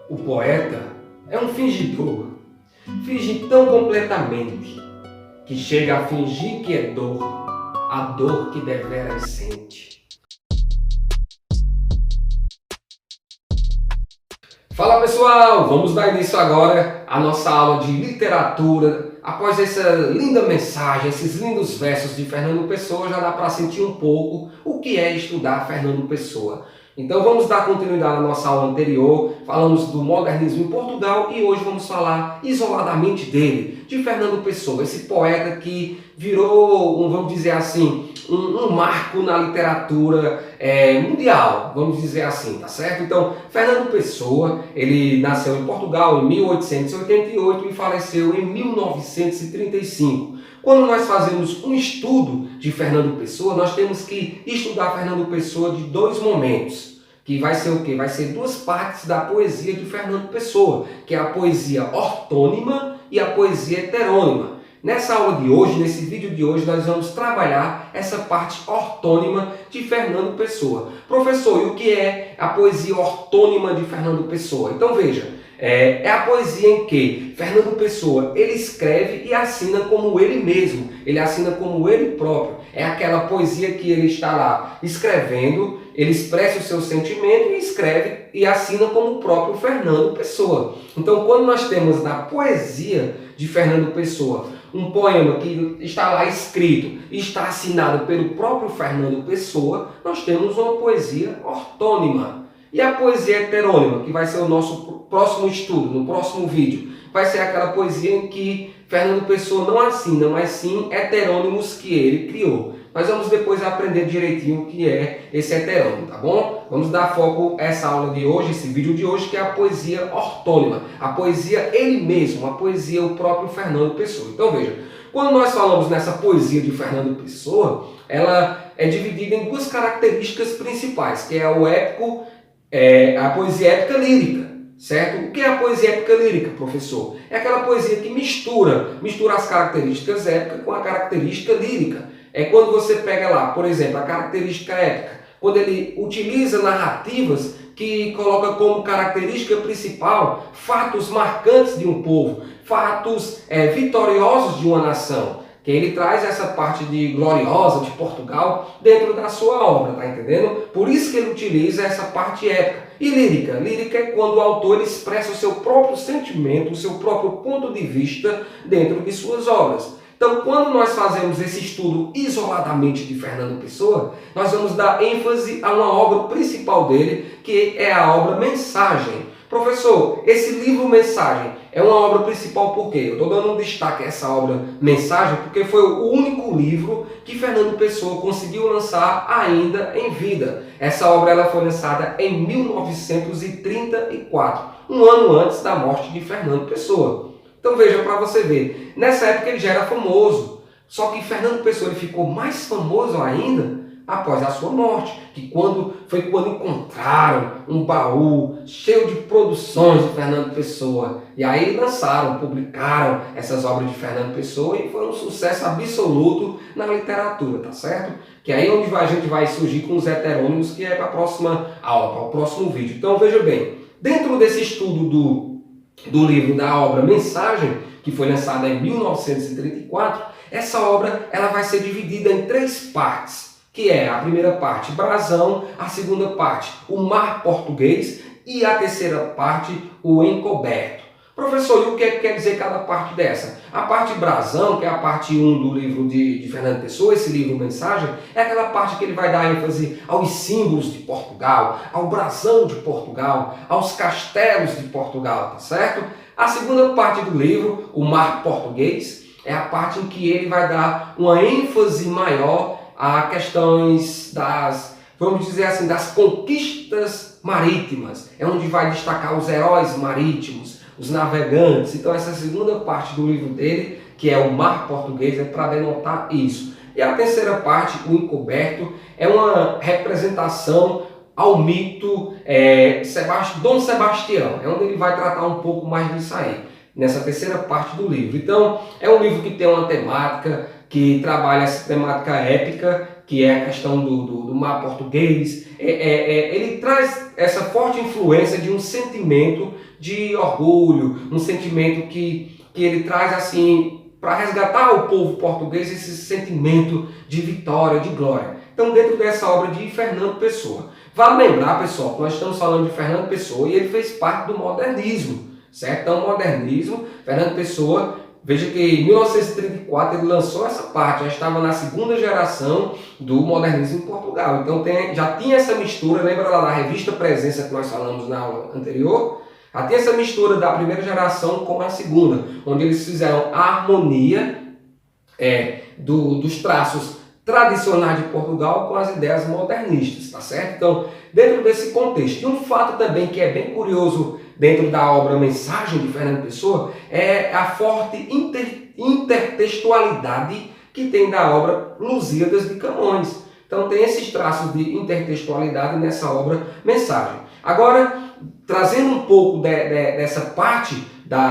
O poeta é um fingidor, finge tão completamente que chega a fingir que é dor, a dor que deveras sente. Fala pessoal, vamos dar início agora à nossa aula de literatura. Após essa linda mensagem, esses lindos versos de Fernando Pessoa, já dá para sentir um pouco o que é estudar Fernando Pessoa. Então vamos dar continuidade à nossa aula anterior, falamos do modernismo em Portugal e hoje vamos falar isoladamente dele, de Fernando Pessoa, esse poeta que virou, vamos dizer assim, um marco na literatura mundial, vamos dizer assim, tá certo? Então, Fernando Pessoa, ele nasceu em Portugal em 1888 e faleceu em 1935. Quando nós fazemos um estudo de Fernando Pessoa, nós temos que estudar Fernando Pessoa de dois momentos, que vai ser o quê? Vai ser duas partes da poesia de Fernando Pessoa, que é a poesia ortônima e a poesia heterônima. Nessa aula de hoje, nesse vídeo de hoje, nós vamos trabalhar essa parte ortônima de Fernando Pessoa. Professor, e o que é a poesia ortônima de Fernando Pessoa? Então veja, é a poesia em que Fernando Pessoa, ele escreve e assina como ele mesmo, ele assina como ele próprio. É aquela poesia que ele está lá escrevendo, ele expressa o seu sentimento e escreve e assina como o próprio Fernando Pessoa. Então, quando nós temos na poesia de Fernando Pessoa um poema que está lá escrito e está assinado pelo próprio Fernando Pessoa, nós temos uma poesia ortônima. E a poesia heterônima, que vai ser o nosso próximo estudo, no próximo vídeo, vai ser aquela poesia em que Fernando Pessoa não assina, mas sim heterônimos que ele criou. Nós vamos depois aprender direitinho o que é esse heterônimo, tá bom? Vamos dar foco a essa aula de hoje, esse vídeo de hoje, que é a poesia ortônima. A poesia ele mesmo, a poesia o próprio Fernando Pessoa. Então veja, quando nós falamos nessa poesia de Fernando Pessoa, ela é dividida em duas características principais, que é o épico, a poesia épica lírica, certo? O que é a poesia épica lírica, professor? É aquela poesia que mistura as características épicas com a característica lírica. É quando você pega lá, por exemplo, a característica épica, quando ele utiliza narrativas que coloca como característica principal fatos marcantes de um povo, fatos vitoriosos de uma nação. Que ele traz essa parte de gloriosa de Portugal dentro da sua obra, tá entendendo? Por isso que ele utiliza essa parte épica. E lírica? Lírica é quando o autor ele expressa o seu próprio sentimento, o seu próprio ponto de vista dentro de suas obras. Então, quando nós fazemos esse estudo isoladamente de Fernando Pessoa, nós vamos dar ênfase a uma obra principal dele, que é a obra Mensagem. Professor, esse livro Mensagem é uma obra principal por quê? Eu estou dando um destaque a essa obra Mensagem porque foi o único livro que Fernando Pessoa conseguiu lançar ainda em vida. Essa obra ela foi lançada em 1934, um ano antes da morte de Fernando Pessoa. Então veja para você ver, nessa época ele já era famoso, só que Fernando Pessoa ele ficou mais famoso ainda após a sua morte, que foi quando encontraram um baú cheio de produções de Fernando Pessoa. E aí lançaram, publicaram essas obras de Fernando Pessoa e foi um sucesso absoluto na literatura, tá certo? Que aí é onde a gente vai surgir com os heterônimos, que é para a próxima aula, para o próximo vídeo. Então veja bem, dentro desse estudo do livro da obra Mensagem, que foi lançada em 1934, essa obra ela vai ser dividida em três partes, que é a primeira parte, Brasão, a segunda parte, o Mar Português e a terceira parte, o Encoberto. Professor, e o que quer dizer cada parte dessa? A parte Brasão, que é a parte 1 do livro de Fernando Pessoa, esse livro Mensagem, é aquela parte que ele vai dar ênfase aos símbolos de Portugal, ao brasão de Portugal, aos castelos de Portugal, tá certo? A segunda parte do livro, o Mar Português, é a parte em que ele vai dar uma ênfase maior a questões vamos dizer assim, das conquistas marítimas. É onde vai destacar os heróis marítimos, os navegantes. Então essa segunda parte do livro dele, que é o Mar Português, é para denotar isso. E a terceira parte, o Encoberto, é uma representação ao mito Dom Sebastião. É onde ele vai tratar um pouco mais disso aí, nessa terceira parte do livro. Então é um livro que tem uma temática, que trabalha essa temática épica, que é a questão do mar português, ele traz essa forte influência de um sentimento de orgulho, um sentimento que ele traz assim para resgatar o povo português esse sentimento de vitória, de glória. Então, dentro dessa obra de Fernando Pessoa, vale lembrar, pessoal, que nós estamos falando de Fernando Pessoa e ele fez parte do modernismo, certo? Então, o modernismo, Fernando Pessoa, veja que em 1934 ele lançou essa parte, já estava na segunda geração do modernismo em Portugal. Então, já tinha essa mistura, lembra lá da revista Presença que nós falamos na aula anterior? Já tinha essa mistura da primeira geração com a segunda, onde eles fizeram a harmonia dos traços tradicionais de Portugal com as ideias modernistas, tá certo? Então, dentro desse contexto, e um fato também que é bem curioso dentro da obra Mensagem de Fernando Pessoa é a forte intertextualidade que tem da obra Lusíadas de Camões. Então, tem esses traços de intertextualidade nessa obra Mensagem. Agora, trazendo um pouco dessa parte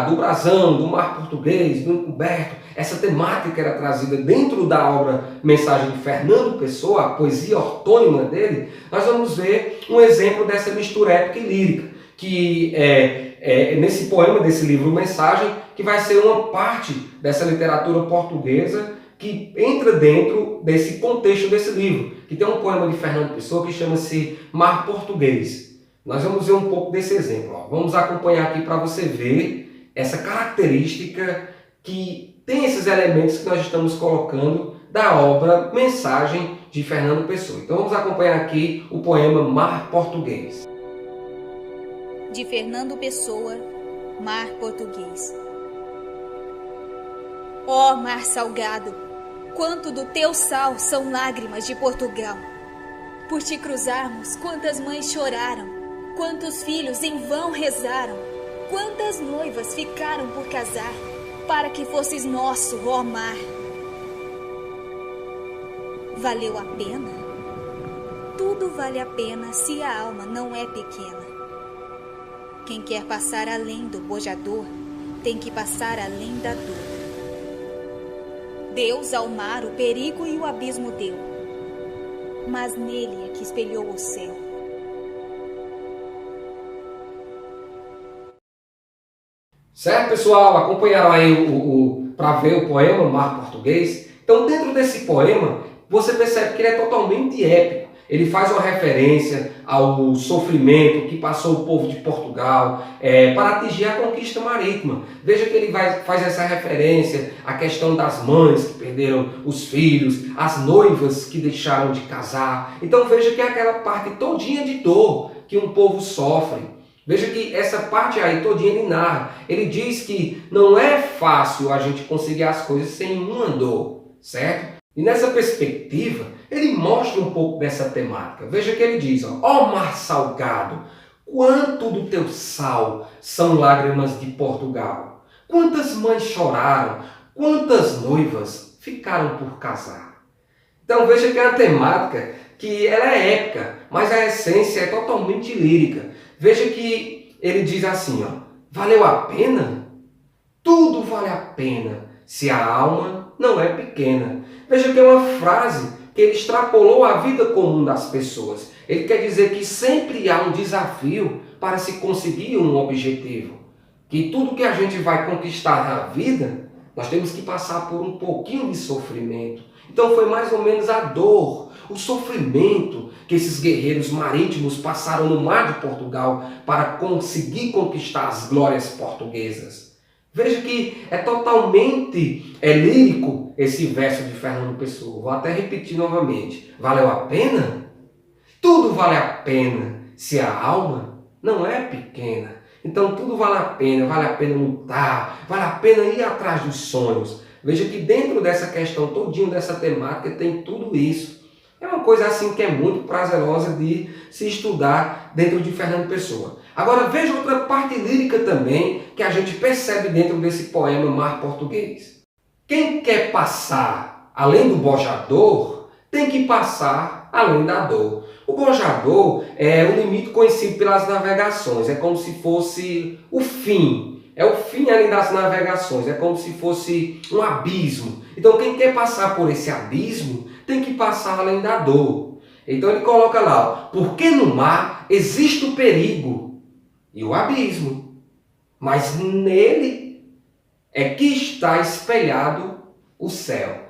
do brasão, do mar português, do encoberto, essa temática era trazida dentro da obra Mensagem de Fernando Pessoa, a poesia ortônima dele, nós vamos ver um exemplo dessa mistura épica e lírica, que nesse poema desse livro Mensagem, que vai ser uma parte dessa literatura portuguesa que entra dentro desse contexto desse livro, que tem um poema de Fernando Pessoa que chama-se Mar Português. Nós vamos ver um pouco desse exemplo. Ó. Vamos acompanhar aqui para você ver essa característica que tem esses elementos que nós estamos colocando da obra Mensagem de Fernando Pessoa. Então vamos acompanhar aqui o poema Mar Português. De Fernando Pessoa, Mar Português. Ó mar salgado, quanto do teu sal são lágrimas de Portugal. Por te cruzarmos, quantas mães choraram, quantos filhos em vão rezaram, quantas noivas ficaram por casar, para que fosses nosso, ó mar. Valeu a pena? Tudo vale a pena se a alma não é pequena. Quem quer passar além do bojador, tem que passar além da dor. Deus ao mar o perigo e o abismo deu, mas nele é que espelhou o céu. Certo, pessoal? Acompanharam aí para ver o poema Mar Português? Então, dentro desse poema, você percebe que ele é totalmente épico. Ele faz uma referência ao sofrimento que passou o povo de Portugal para atingir a conquista marítima. Veja que ele faz essa referência à questão das mães que perderam os filhos, as noivas que deixaram de casar. Então veja que é aquela parte todinha de dor que um povo sofre. Veja que essa parte aí todinha ele narra. Ele diz que não é fácil a gente conseguir as coisas sem uma dor, certo? E nessa perspectiva, ele mostra um pouco dessa temática. Veja que ele diz, ó mar salgado, quanto do teu sal são lágrimas de Portugal. Quantas mães choraram, quantas noivas ficaram por casar. Então veja que é uma temática que ela é épica, mas a essência é totalmente lírica. Veja que ele diz assim, valeu a pena? Tudo vale a pena se a alma não é pequena. Veja que é uma frase que ele extrapolou a vida comum das pessoas. Ele quer dizer que sempre há um desafio para se conseguir um objetivo. Que tudo que a gente vai conquistar na vida, nós temos que passar por um pouquinho de sofrimento. Então foi mais ou menos a dor, o sofrimento que esses guerreiros marítimos passaram no mar de Portugal para conseguir conquistar as glórias portuguesas. Veja que é totalmente lírico esse verso de Fernando Pessoa. Vou até repetir novamente. Valeu a pena? Tudo vale a pena se a alma não é pequena. Então tudo vale a pena lutar, vale a pena ir atrás dos sonhos. Veja que dentro dessa questão todinho dessa temática tem tudo isso. É uma coisa assim que é muito prazerosa de se estudar dentro de Fernando Pessoa. Agora veja outra parte lírica também que a gente percebe dentro desse poema Mar Português. Quem quer passar além do bojador, tem que passar além da dor. O bojador é o limite conhecido pelas navegações, é como se fosse o fim. É o fim ali das navegações, é como se fosse um abismo. Então quem quer passar por esse abismo tem que passar além da dor. Então ele coloca lá, ó, porque no mar existe o perigo e o abismo, mas nele é que está espelhado o céu.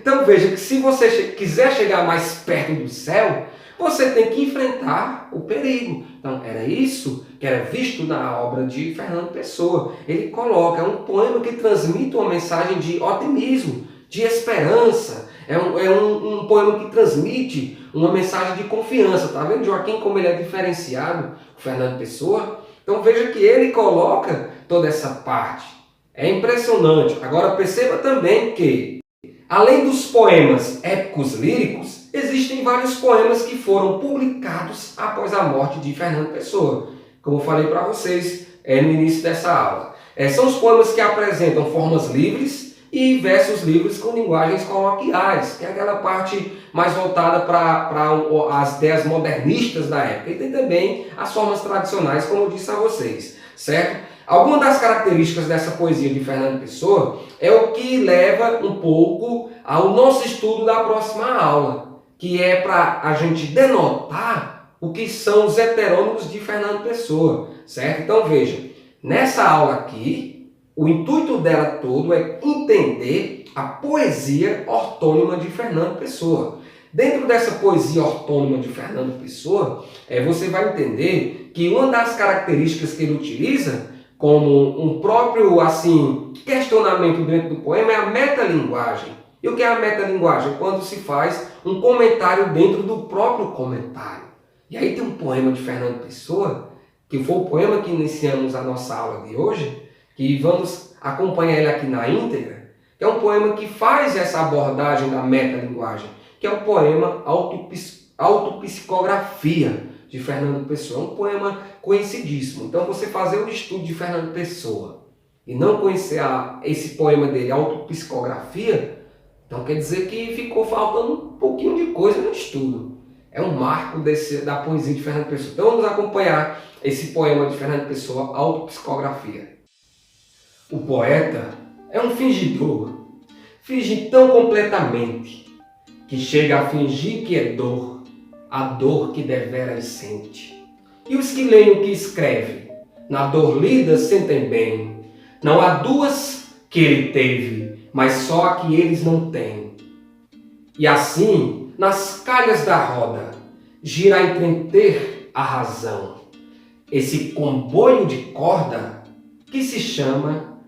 Então veja que se você quiser chegar mais perto do céu, você tem que enfrentar o perigo. Então era isso que era visto na obra de Fernando Pessoa. Ele coloca, é um poema que transmite uma mensagem de otimismo, de esperança. É um poema que transmite uma mensagem de confiança. Tá vendo, Joaquim, como ele é diferenciado, o Fernando Pessoa? Então veja que ele coloca toda essa parte. É impressionante. Agora perceba também que, além dos poemas épicos líricos, existem vários poemas que foram publicados após a morte de Fernando Pessoa, como eu falei para vocês no início dessa aula. São os poemas que apresentam formas livres e versos livres com linguagens coloquiais, que é aquela parte mais voltada para as ideias modernistas da época. E tem também as formas tradicionais, como eu disse a vocês, certo? Algumas das características dessa poesia de Fernando Pessoa é o que leva um pouco ao nosso estudo da próxima aula, que é para a gente denotar o que são os heterônimos de Fernando Pessoa, certo? Então veja, nessa aula aqui, o intuito dela todo é entender a poesia ortônima de Fernando Pessoa. Dentro dessa poesia ortônima de Fernando Pessoa, você vai entender que uma das características que ele utiliza como um próprio questionamento dentro do poema é a metalinguagem. E o que é a metalinguagem? Quando se faz um comentário dentro do próprio comentário. E aí tem um poema de Fernando Pessoa, que foi o poema que iniciamos a nossa aula de hoje, que vamos acompanhar ele aqui na íntegra, que é um poema que faz essa abordagem da metalinguagem, que é o poema Autopsicografia, de Fernando Pessoa. É um poema conhecidíssimo. Então você fazer o estudo de Fernando Pessoa e não conhecer esse poema dele, Autopsicografia, então quer dizer que ficou faltando um pouquinho de coisa no estudo. É um marco da poesia de Fernando Pessoa. Então vamos acompanhar esse poema de Fernando Pessoa, Autopsicografia. O poeta é um fingidor, finge tão completamente que chega a fingir que é dor, a dor que deveras sente. E os que leem o que escreve, na dor lida sentem bem. Não há duas que ele teve, mas só a que eles não têm. E assim, nas calhas da roda, gira a entreter a razão, esse comboio de corda que se chama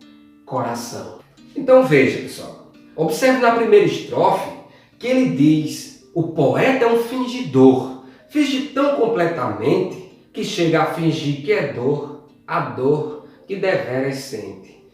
coração. Então veja, pessoal, observe na primeira estrofe que ele diz: o poeta é um fingidor, finge tão completamente que chega a fingir que é dor, a dor que deveras sente.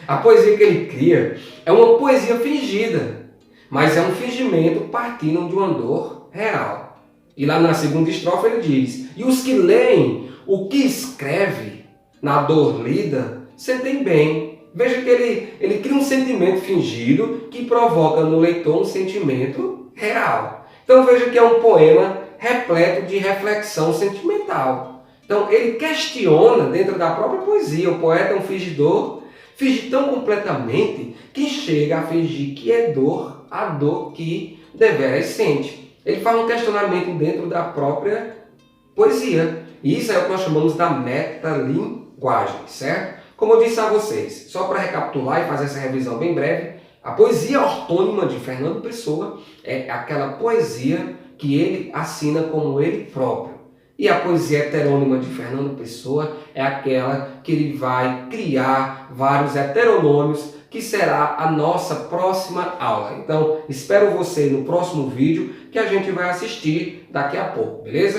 A poesia que ele cria é uma poesia fingida, mas é um fingimento partindo de uma dor real. E lá na segunda estrofe ele diz: e os que leem o que escreve, na dor lida, sentem bem. Veja que ele cria um sentimento fingido que provoca no leitor um sentimento real. Então veja que é um poema repleto de reflexão sentimental. Então ele questiona dentro da própria poesia. O poeta é um fingidor, finge tão completamente que chega a fingir que é dor, a dor que deveras sente. Ele faz um questionamento dentro da própria poesia. E isso é o que nós chamamos da metalinguagem, certo? Como eu disse a vocês, só para recapitular e fazer essa revisão bem breve, a poesia ortônima de Fernando Pessoa é aquela poesia que ele assina como ele próprio. E a poesia heterônima de Fernando Pessoa é aquela que ele vai criar vários heteronômios, que será a nossa próxima aula. Então, espero você no próximo vídeo que a gente vai assistir daqui a pouco, beleza?